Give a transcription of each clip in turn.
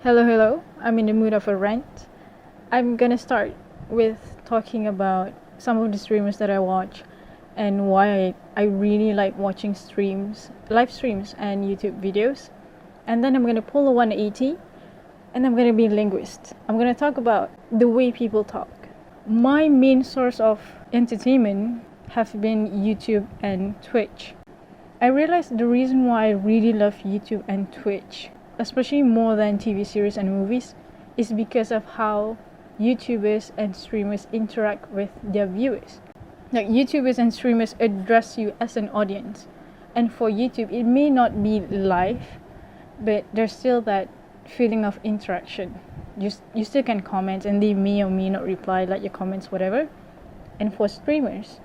Hello. I'm in the mood of a rant. I'm gonna start with talking about some of the streamers that I watch and why I really like watching live streams, and YouTube videos. And then I'm gonna pull a 180 and I'm gonna be a linguist. I'm gonna talk about the way people talk. My main source of entertainment have been YouTube and Twitch. I realized the reason why I really love YouTube and Twitch, especially more than TV series and movies, is because of how YouTubers and streamers interact with their viewers. Like, YouTubers and streamers address you as an audience. And for YouTube, it may not be live, but there's still that feeling of interaction. You still can comment and they may or may not reply, like your comments, whatever. And for streamers,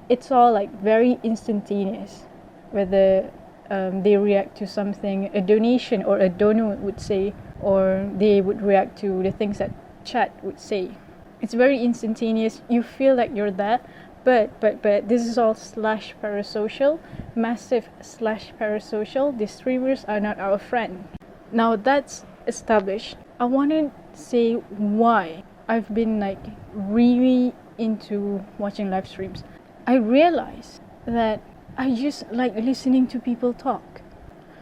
it's all like very instantaneous. Whether they react to something a donation or a donor would say, or they would react to the things that chat would say. It's very instantaneous. You feel like you're there, but this is all slash parasocial, massive slash parasocial. The streamers are not our friend. Now that's established, I want to say why I've been like really into watching live streams. I realized that I just like listening to people talk.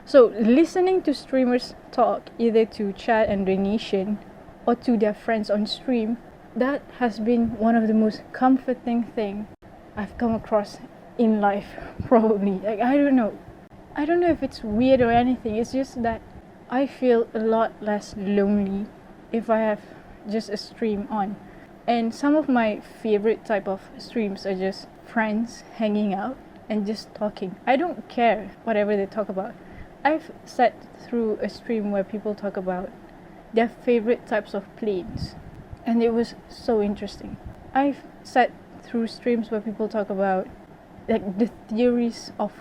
So listening to streamers talk, either to chat and donation or to their friends on stream, that has been one of the most comforting thing I've come across in life, probably. Like, I don't know if it's weird or anything. It's just that I feel a lot less lonely if I have just a stream on. And some of my favorite type of streams are just friends hanging out and just talking. I don't care whatever they talk about. I've sat through a stream where people talk about their favorite types of planes, and it was so interesting. I've sat through streams where people talk about like the theories of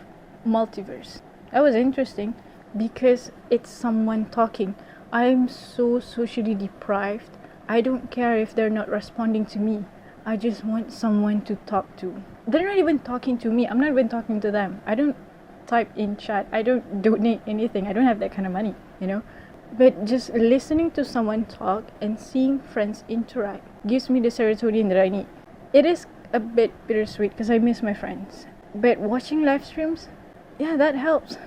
multiverse. That was interesting because it's someone talking. I'm so socially deprived. I don't care if they're not responding to me. I just want someone to talk to. They're not even talking to me. I'm not even talking to them. I don't type in chat. I don't donate anything. I don't have that kind of money, But just listening to someone talk and seeing friends interact gives me the serotonin that I need. It is a bit bittersweet because I miss my friends. But watching live streams, yeah, that helps.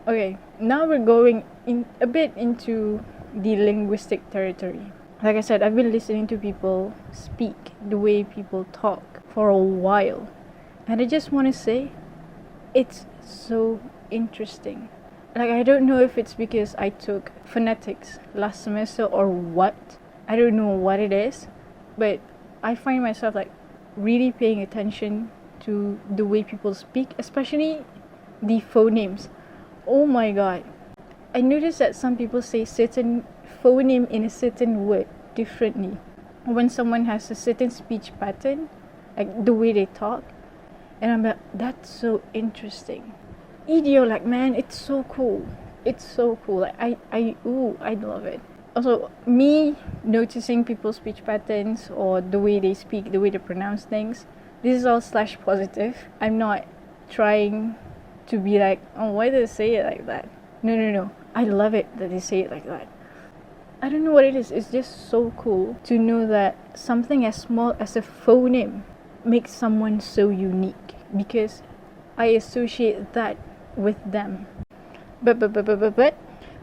Okay, now we're going in a bit into the linguistic territory. Like I said, I've been listening to people speak, the way people talk, for a while. And I just want to say, it's so interesting. Like, I don't know if it's because I took phonetics last semester or what. I don't know what it is. But I find myself like really paying attention to the way people speak, especially the phonemes. Oh my god. I noticed that some people say certain phoneme in a certain word differently. When someone has a certain speech pattern, like the way they talk, and I'm like, that's so interesting. Idio, like, man, it's so cool. It's so cool. Like, I love it. Also, me noticing people's speech patterns or the way they speak, the way they pronounce things, this is all slash positive. I'm not trying to be like, oh, why do they say it like that? No. I love it that they say it like that. I don't know what it is. It's just so cool to know that something as small as a phoneme makes someone so unique, because I associate that with them. But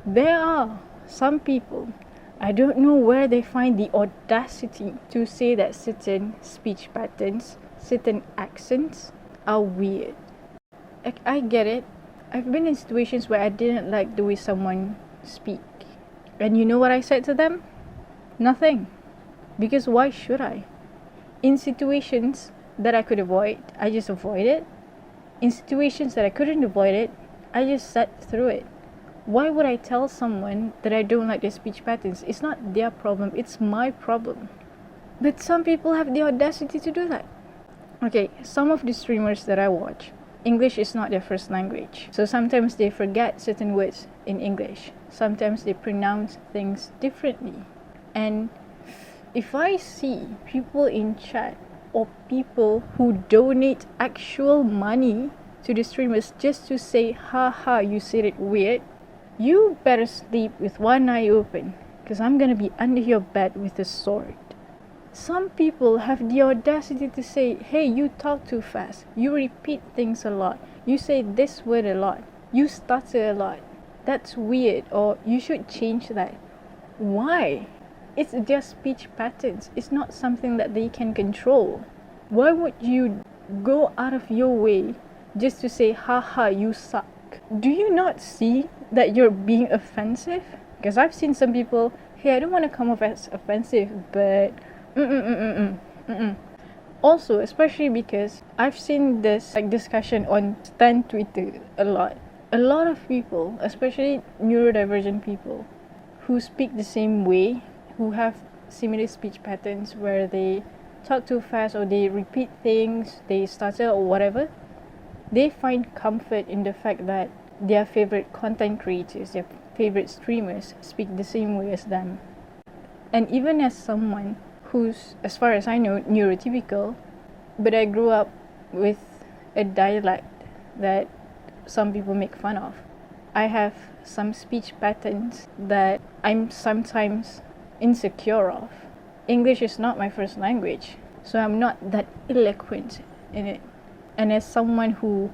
there are some people, I don't know where they find the audacity to say that certain speech patterns, certain accents are weird. Like, I get it. I've been in situations where I didn't like the way someone speak. And you know what I said to them? Nothing. Because why should I? In situations that I could avoid, I just avoid it. In situations that I couldn't avoid it, I just sat through it. Why would I tell someone that I don't like their speech patterns? It's not their problem, it's my problem. But some people have the audacity to do that. Okay, some of the streamers that I watch, English is not their first language. So sometimes they forget certain words in English. Sometimes they pronounce things differently. And if I see people in chat or people who donate actual money to the streamers just to say, haha, you said it weird, You better sleep with one eye open, because I'm gonna be under your bed with a sword. Some people have the audacity to say, hey, you talk too fast, you repeat things a lot, you say this word a lot, you stutter a lot. That's weird, or you should change that. Why? It's their speech patterns. It's not something that they can control. Why would you go out of your way just to say, haha, you suck? Do you not see that you're being offensive? Because I've seen some people, hey, I don't want to come off as offensive, but Also, especially because I've seen this discussion on Stan Twitter a lot. A lot of people, especially neurodivergent people, who speak the same way, who have similar speech patterns where they talk too fast or they repeat things, they stutter or whatever, they find comfort in the fact that their favorite content creators, their favorite streamers speak the same way as them. And even as someone who's, as far as I know, neurotypical, but I grew up with a dialect that some people make fun of. I have some speech patterns that I'm sometimes insecure of. English is not my first language, so I'm not that eloquent in it. And as someone who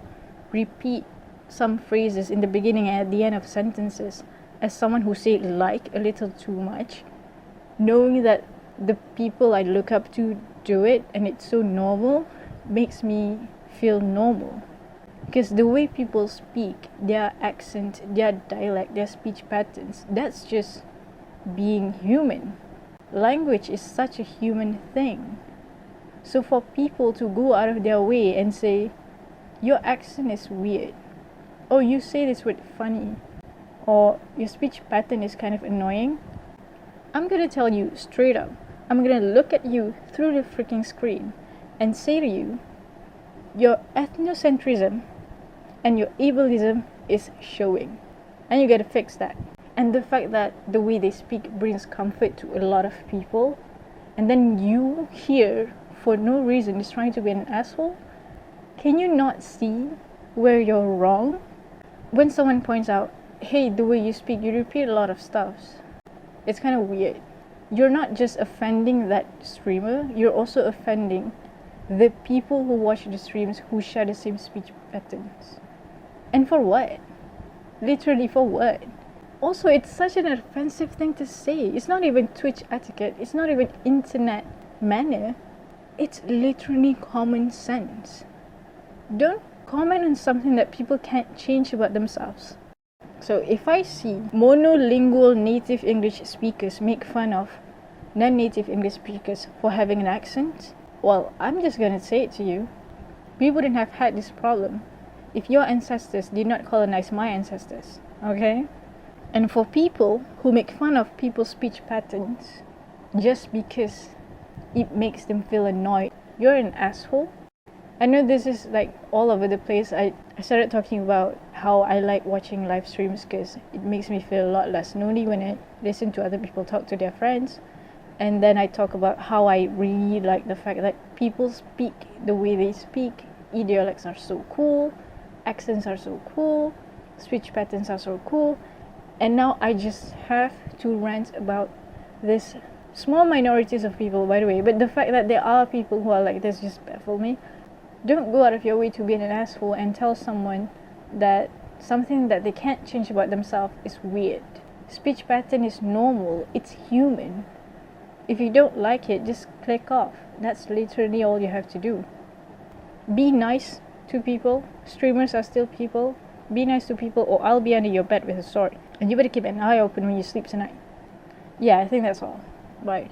repeat some phrases in the beginning and at the end of sentences, as someone who say like a little too much, knowing that the people I look up to do it and it's so normal makes me feel normal. Because the way people speak, their accent, their dialect, their speech patterns, that's just being human. Language is such a human thing. So for people to go out of their way and say, your accent is weird, or you say this word funny, or your speech pattern is kind of annoying, I'm gonna tell you straight up, I'm gonna look at you through the freaking screen and say to you, your ethnocentrism and your ableism is showing, and you gotta fix that. And the fact that the way they speak brings comfort to a lot of people, and then you here for no reason is trying to be an asshole, can you not see where you're wrong? When someone points out, hey, the way you speak, you repeat a lot of stuff, it's kind of weird. You're not just offending that streamer, you're also offending the people who watch the streams who share the same speech patterns. And for what? Literally for what? Also, it's such an offensive thing to say. It's not even Twitch etiquette. It's not even internet manner. It's literally common sense. Don't comment on something that people can't change about themselves. So if I see monolingual native English speakers make fun of non-native English speakers for having an accent, well, I'm just gonna say it to you. We wouldn't have had this problem if your ancestors did not colonize my ancestors, okay? And for people who make fun of people's speech patterns just because it makes them feel annoyed, you're an asshole. I know this is like all over the place. I started talking about how I like watching live streams because it makes me feel a lot less lonely when I listen to other people talk to their friends. And then I talk about how I really like the fact that people speak the way they speak. Idiolects are so cool, accents are so cool, speech patterns are so cool. And now I just have to rant about this small minorities of people, by the way. But the fact that there are people who are like this just baffles me. Don't go out of your way to be an asshole and tell someone that something that they can't change about themselves is weird. Speech pattern is normal. It's human. If you don't like it, just click off. That's literally all you have to do. Be nice to people. Streamers are still people. Be nice to people or I'll be under your bed with a sword. And you better keep an eye open when you sleep tonight. Yeah, I think that's all. Bye.